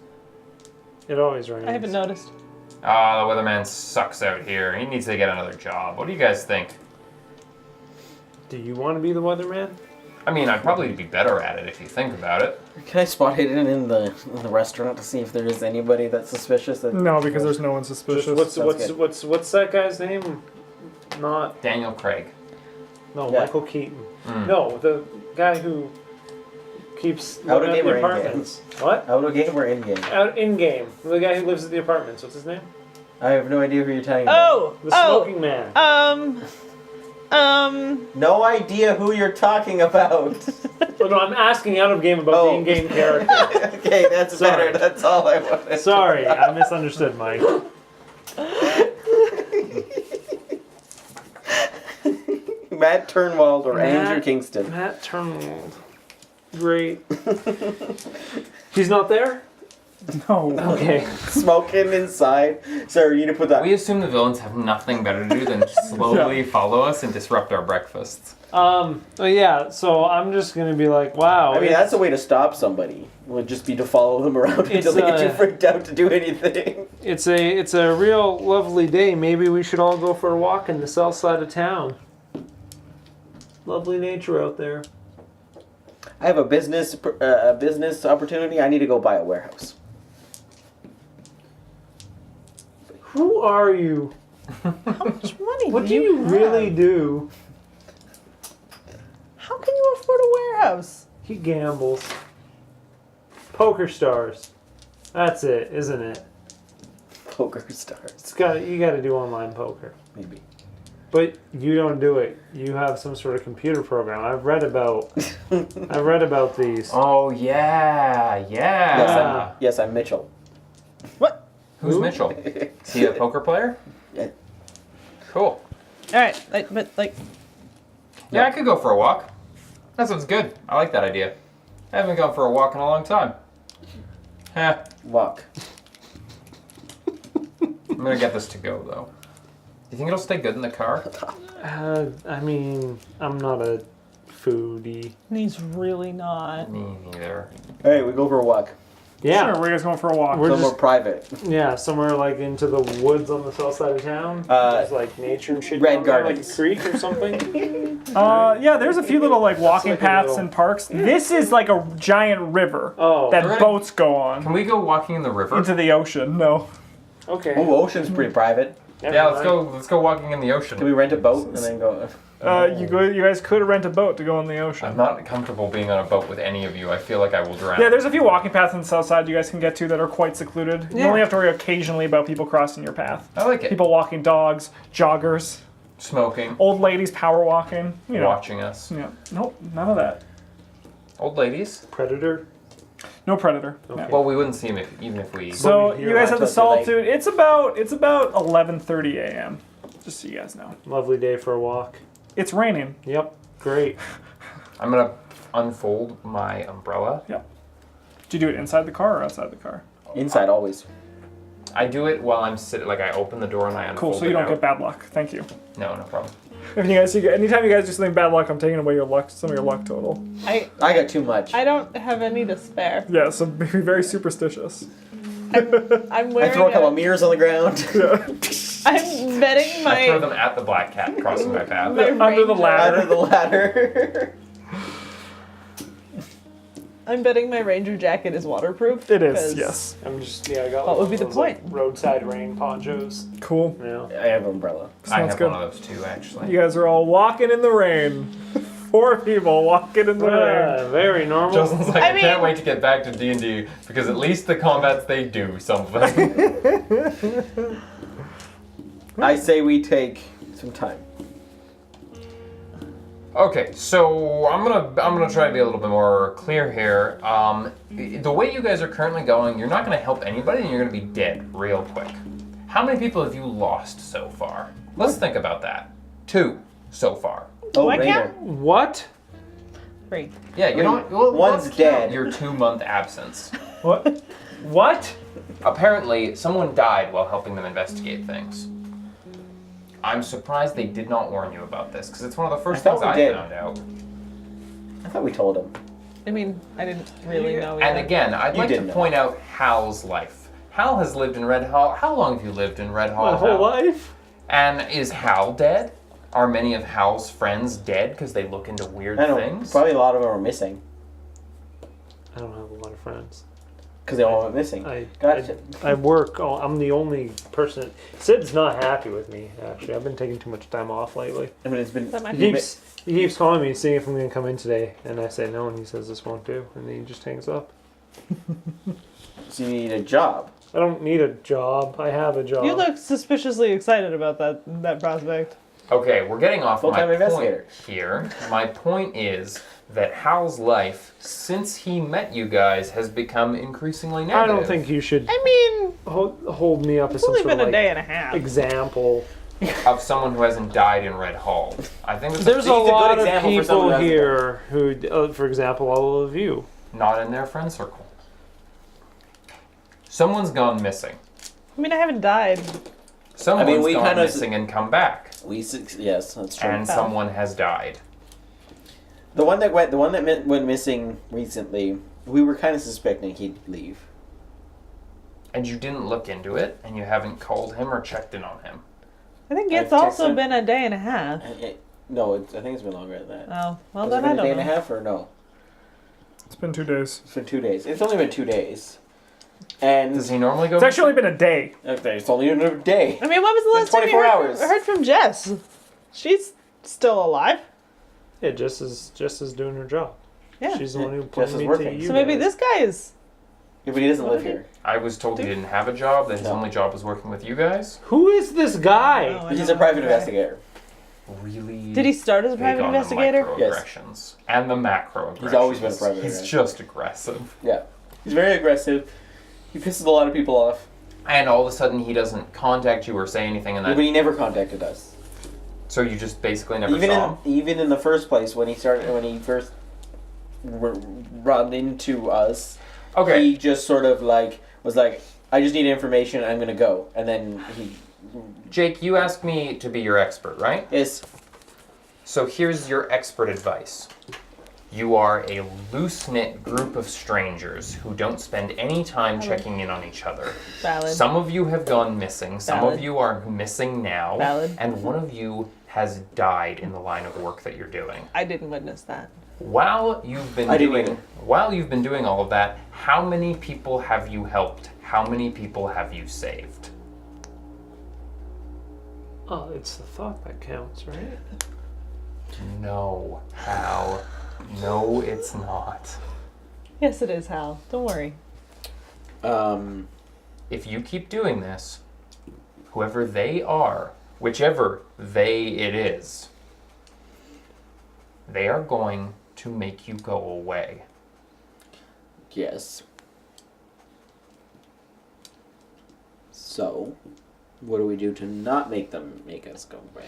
It always rains. I haven't noticed. Ah, the weatherman sucks out here. He needs to get another job. What do you guys think? Do you want to be the weatherman? I mean, I'd probably be better at it if you think about it. Can I spot hidden in the restaurant to see if there is anybody that's suspicious? That No, because there's no one suspicious. Just Sounds good. what's that guy's name? Not Daniel Craig. no Yeah. Michael Keaton. Mm. No, the guy who keeps Out of living at game the or in game? apartments. What? Out of game or in game? Out in game. The guy who lives at the apartments. What's his name? I have no idea who you're talking about. The smoking man. No idea who you're talking about. Oh, no, I'm asking out of game about the Oh. in-game character. Okay, that's Sorry. better. That's all I wanted. Sorry, I misunderstood, Mike. Matt Turnwald or Matt- Andrew Kingston. Matt Turnwald. Great. He's not there? No. Okay. Smoking inside. Sorry, you need to put that. We assume the villains have nothing better to do than slowly follow us and disrupt our breakfasts. Yeah, so I'm just gonna be like, wow. I mean, that's a way to stop somebody. Would just be to follow them around until they get too freaked out to do anything. It's a real lovely day. Maybe we should all go for a walk in the south side of town. Lovely nature out there. I have a business opportunity. I need to go buy a warehouse. Who are you? How much money What do do you have? really do? How can you afford a warehouse? He gambles. Poker stars. That's it, isn't it? Poker stars. You gotta do online poker. Maybe. But you don't do it. You have some sort of computer program. I've read about these. Oh, yeah. Yes, I'm Mitchell. What? Who's Who? Mitchell? Is he a poker player? Yeah. Cool. Alright, Yeah, I could go for a walk. That sounds good. I like that idea. I haven't gone for a walk in a long time. Walk. I'm gonna get this to go, though. Do you think it'll stay good in the car? I mean, I'm not a foodie. He's really not. Me neither. Hey, we go for a walk. Yeah. Sure, we're guys going for a walk. We're Somewhere just- private. Yeah, somewhere like into the woods on the south side of town. There's like nature and shit. Red down there, Gardens. like a creek or something. Yeah, there's a few little like walking like a paths little- and parks. This is like a giant river Oh, that Right. boats go on Can we go walking in the river? into the ocean. No. okay. Oh, ocean's pretty private. Never Yeah, let's mind. go. Let's go walking in the ocean. Can we rent a boat and then go? You guys could rent a boat to go on the I'm ocean. not comfortable being on a boat with any of you. I feel like I will drown. Yeah, there's a few walking paths on the south side you guys can get to that are quite secluded. You Yeah. only have to worry occasionally about people crossing your path. I like it. People walking dogs, joggers, Smoking, old ladies power walking. You know. watching us. Yeah. Nope, none of that. Old ladies. Predator. No predator. Okay. No. Well, we wouldn't see him even if we. So But we you hear guys have the until it's solitude. It's about 11:30 a.m. Just so you guys know. Lovely day for a walk. It's raining. Yep. Great. I'm gonna unfold my umbrella. Did you do it inside the car or outside the car? Inside always. I do it while I'm sitting. Like I open the door and I unfold Cool. So it you don't out. get bad luck. Thank you. No, no problem. If you guys, anytime you guys do something bad luck, I'm taking away your luck. Some of your luck total. I I got too much. I don't have any to spare. Yeah. So be very superstitious. I'm I wearing. throw a couple of mirrors on the ground. I'm betting I throw my. them at the black cat crossing my path. my Under the Ranger- ladder. Under the ladder. I'm betting my ranger jacket is waterproof. It is. 'cause Yes. I'm just I got. What one would be of the those, like, point? roadside rain ponchos. Cool. Yeah. I have an umbrella. I Sounds have good. one of those too, actually. You guys are all walking in the rain. 4 people walking in the rain. Very normal. Justin's like, I I can't mean- wait to get back to D&D because at least the combats they do something. I say we take some time. Okay, so I'm gonna try to be a little bit more clear here. The way you guys are currently going, you're not gonna help anybody, and you're gonna be dead real quick. How many people have you lost so far? Let's think about that. 2 so far. Oh, I Raider. count? What? 3. Yeah, you Wait, don't. Well, one's let's count dead. Your 2-month absence. What? What? Apparently, someone died while helping them investigate things. I'm surprised they did not warn you about this, because it's one of the first I thought things we I did. found out. I thought we told him. I mean, I didn't really know. And either. again, I'd You like to didn't know. point out Hal's life. Hal has lived in Red Hall. How long have you lived in Red Hall? My whole Hal? life? And is Hal dead? Are many of Hal's friends dead because they look into weird I don't know. things? Probably a lot of them are missing. I don't have a lot of friends. Because they all went missing. I Gotcha. I work. I'm the only person. Sid's not happy with me. Actually, I've been taking too much time off lately. I mean, it's been. That might He keeps calling me, seeing if I'm gonna come in today, and I say no, and he says this won't do, and then he just hangs up. So you need a job. I don't need a job. I have a job. You look suspiciously excited about that prospect. Okay, we're getting off my Full-time point investigator. here. My point is that Hal's life, since he met you guys, has become increasingly I negative. don't think you should I mean, hold me up as it's some only sort been of a like day and a half. example. of someone who hasn't died in Red Hall. I think that's There's a He's a good lot of example for someone people who here who, for example, all of you. not in their friend circle. Someone's gone missing. I mean, I haven't died. Someone's we gone kinda- missing and come back, Yes, that's true. and someone has died. The one that went missing recently, we were kind of suspecting he'd leave. And you didn't look into it, and you haven't called him or checked in on him. I think I've it's also texted- been a day and a half. No, I think it's been longer than that. Oh, well, Has then it I been a day don't and know. a half or no? It's been 2 days. It's been 2 days. It's only been 2 days. And Does he normally go? It's actually only been a day. okay, it's only been a day. I mean, when was the Been last time you 24 heard, hours. heard from Jess? She's still alive. Yeah, Jess is doing her job. Yeah. She's the one who Jess pointed is me working. to you. So maybe guys. this guy is. Yeah, but he doesn't What live did he- here. I was told he didn't have a job, that his No. only job was working with you guys. Who is this guy? Oh, I He's don't a private know. Okay. investigator. Really? Did he start as a big private on investigator? The Yes. microaggressions and the macroaggressions. He's always been a private He's investigator. just aggressive. Yeah. He's very aggressive. He pisses a lot of people off. And all of a sudden, he doesn't contact you or say anything, and Yeah, that. but he never contacted us. So you just basically never saw him. Even in the first place, when he first run into us, Okay. he just sort of was like, I just need information, I'm gonna go. And then he Jake, you asked me to be your expert, right? is So here's your expert advice. You are a loose-knit group of strangers who don't spend any time checking in on each other. Valid. Some of you have gone missing, some Valid. of you are missing now, Valid. and one of you has died in the line of work that you're doing. I didn't witness that. While you've been I didn't doing all of that, how many people have you helped? How many people have you saved? Oh, it's the thought that counts, right? No, Hal. No, it's not. Yes, it is, Hal. Don't worry. If you keep doing this, whoever they are, whichever they it is, they are going to make you go away. Yes. So, what do we do to not make them make us go away?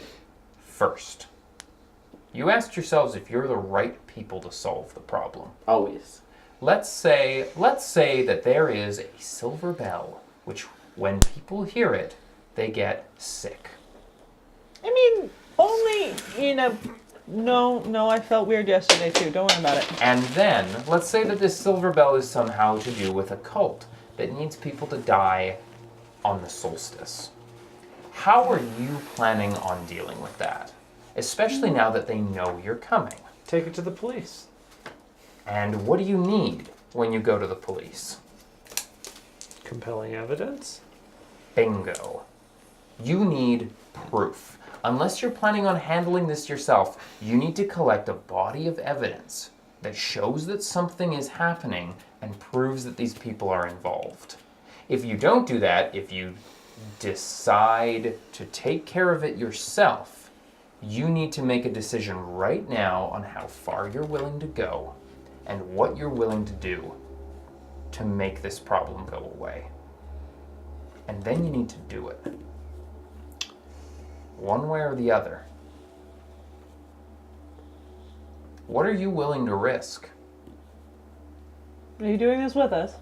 First, you asked yourselves if you're the right people to solve the problem. Always. Let's say that there is a silver bell, which when people hear it, they get sick. I mean, only in a... No, I felt weird yesterday too. Don't worry about it. And then, let's say that this silver bell is somehow to do with a cult that needs people to die on the solstice. How are you planning on dealing with that? Especially now that they know you're coming. Take it to the police. And what do you need when you go to the police? Compelling evidence. Bingo. You need proof. Unless you're planning on handling this yourself, you need to collect a body of evidence that shows that something is happening and proves that these people are involved. If you don't do that, if you decide to take care of it yourself, you need to make a decision right now on how far you're willing to go and what you're willing to do to make this problem go away. And then you need to do it. One way or the other. What are you willing to risk? Are you doing this with us?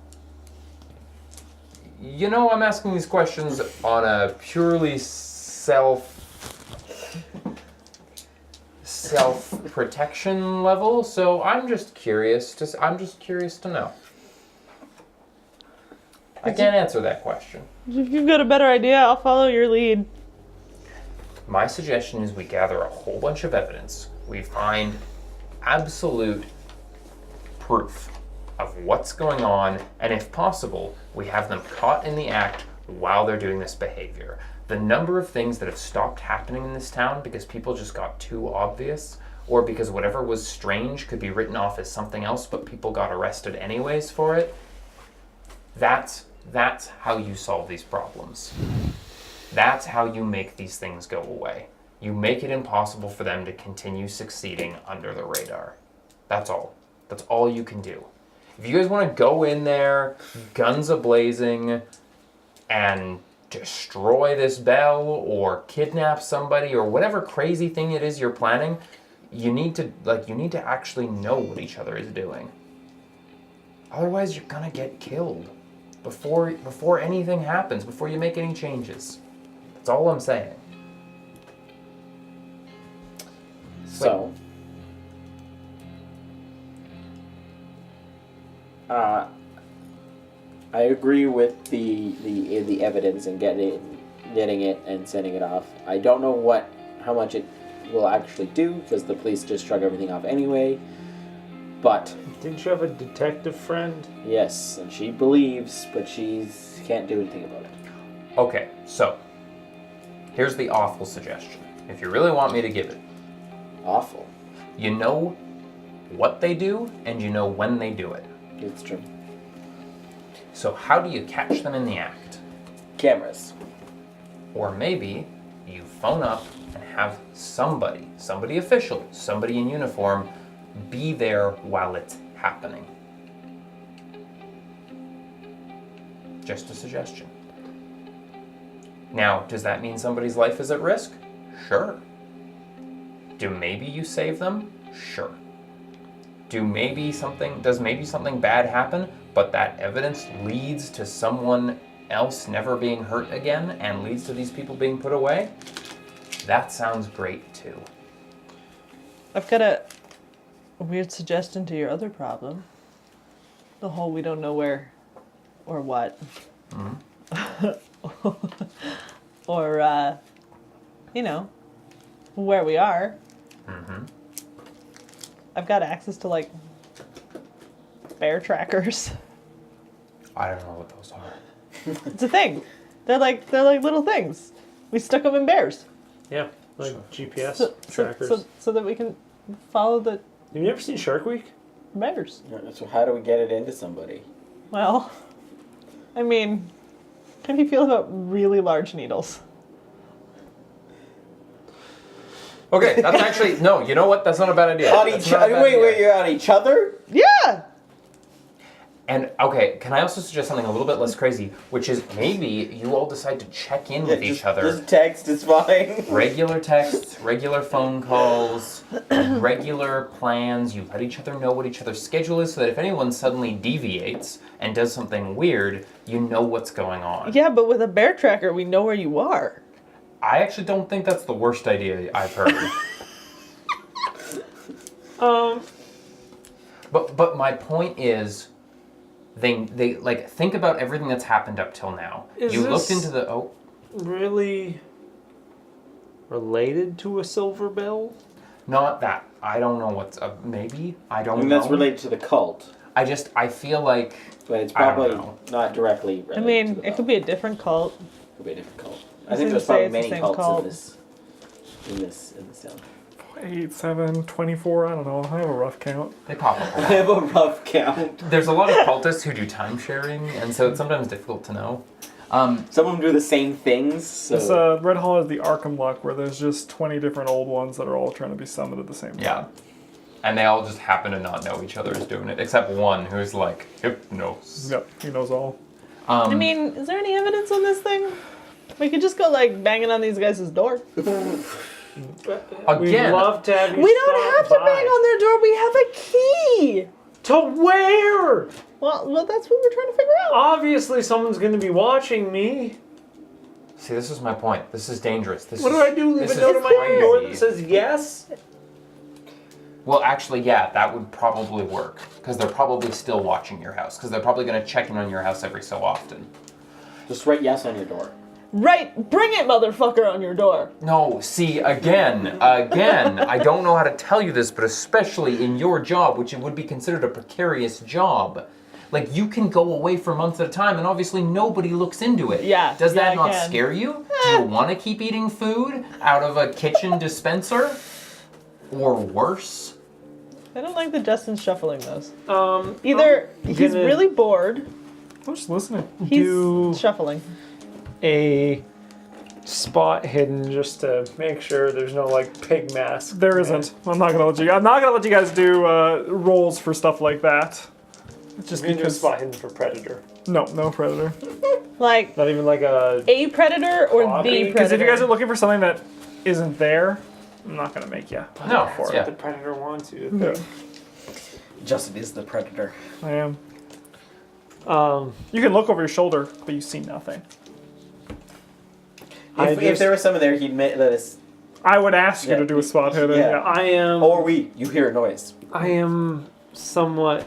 You know, I'm asking these questions on a purely self-protection level, so I'm just curious to know. I can't answer that question. If you've got a better idea, I'll follow your lead. My suggestion is we gather a whole bunch of evidence. We find absolute proof of what's going on, and if possible, we have them caught in the act while they're doing this behavior. The number of things that have stopped happening in this town because people just got too obvious, or because whatever was strange could be written off as something else, but people got arrested anyways for it. That's how you solve these problems. That's how you make these things go away. You make it impossible for them to continue succeeding under the radar. That's all. That's all you can do. If you guys want to go in there, guns a-blazing, and destroy this bell, or kidnap somebody, or whatever crazy thing it is you're planning, you need to actually know what each other is doing. Otherwise, you're gonna get killed before anything happens, before you make any changes. That's all I'm saying. So, I agree with the evidence and getting it and sending it off. I don't know how much it will actually do, because the police just shrug everything off anyway. But Didn't you have a detective friend? yes, and she believes, but she can't do anything about it. Okay, so here's the awful suggestion. If you really want me to give it, Awful. you know what they do and you know when they do it. It's true. So how do you catch them in the act? Cameras. Or maybe you phone up and have somebody official, somebody in uniform, be there while it's happening. Just a suggestion. Now, does that mean somebody's life is at risk? Sure. Do maybe you save them? Sure. Does maybe something bad happen, but that evidence leads to someone else never being hurt again and leads to these people being put away? That sounds great too. I've got a weird suggestion to your other problem. The whole we don't know where or what. Or, you know, where we are. Mm-hmm. I've got access to, like, bear trackers. I don't know what those are. It's a thing. They're like little things. We stuck them in bears. Yeah, like GPS So, trackers. so that we can follow the Have you ever seen Shark Week? bears. So how do we get it into somebody? Well, I mean, how do you feel about really large needles? Okay, that's actually no. You know what? That's not a bad idea. On That's each not a bad idea. wait, you're on each other? Yeah! And okay, can I also suggest something a little bit less crazy, which is maybe you all decide to check in with each other. Just text is fine. Regular texts, regular phone calls, regular plans. You let each other know what each other's schedule is so that if anyone suddenly deviates and does something weird, you know what's going on. Yeah, but with a bear tracker, we know where you are. I actually don't think that's the worst idea I've heard. But my point is, they like think about everything that's happened up till now. Is You looked this- into the Really related to a silver bill? not that. I don't know what's maybe I I don't mean, know. that's related to the cult, I feel like but it's I don't probably know. not directly related I mean, to the it could cult. be a different cult. Could be a different cult. I I think was there's gonna say probably it's the many same cults cult. in this town. 8, 7, 24, I don't know. I have a rough count. they pop up. I have a rough count. There's a lot of cultists who do time sharing, and so it's sometimes difficult to know. Some of them do the same things, so This Red Hall is the Arkham Luck, where there's just 20 different old ones that are all trying to be summoned at the same time. Yeah. And they all just happen to not know each other is doing it, except one who's like, hypnos. Yep, he knows all. I mean, is there any evidence on this thing? We could just go, like, banging on these guys' door. We'd Again, love to have you We don't stop have to by. bang on their door. We have a key. To where? Well, that's what we're trying to figure out. Obviously, someone's going to be watching me. see, this is my point. This is dangerous. This What is, do I do? Leave this a is note on my door that crazy. says yes? Well, actually, yeah, that would probably work. Because they're probably still watching your house. Because they're probably going to check in on your house every so often. just write yes on your door. Right, bring it, motherfucker, on your door. No, see, again, I don't know how to tell you this, but especially in your job, which it would be considered a precarious job. Like, you can go away for months at a time, and obviously nobody looks into it. Yeah, Does yeah, that I not can. scare you? Do you want to keep eating food out of a kitchen dispenser? Or worse? I don't like that Justin's shuffling those. I'm Either he's gonna really bored, I'm just listening. he's do shuffling. a spot hidden just to make sure there's no like pig mask. There isn't. I'm not gonna let you guys do rolls for stuff like that. Just I'm gonna do a because. spot hidden for predator. No predator. Like, Not even like a. a predator or Copy? the predator? Because if you guys are looking for something that isn't there, I'm not gonna make you. No, for yeah. it. The predator wants you. Yeah, Justin is the predator. I am. Um, You can look over your shoulder, but you see nothing. If there was someone there, he'd let us. I would ask you Yeah, to do a spot hidden. yeah. Yeah. I am. Or you hear a noise. I am somewhat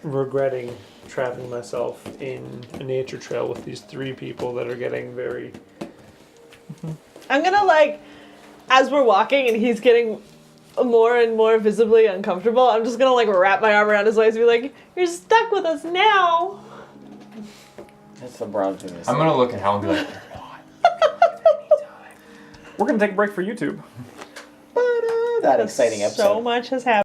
regretting trapping myself in a nature trail with these three people that are getting very. I'm gonna, like, as we're walking and he's getting more and more visibly uncomfortable, I'm just gonna, like, wrap my arm around his waist and be like, you're stuck with us now. That's the brown thing. I'm gonna look at Hal and be like, We're gonna take a break for YouTube. That exciting episode. So much has happened.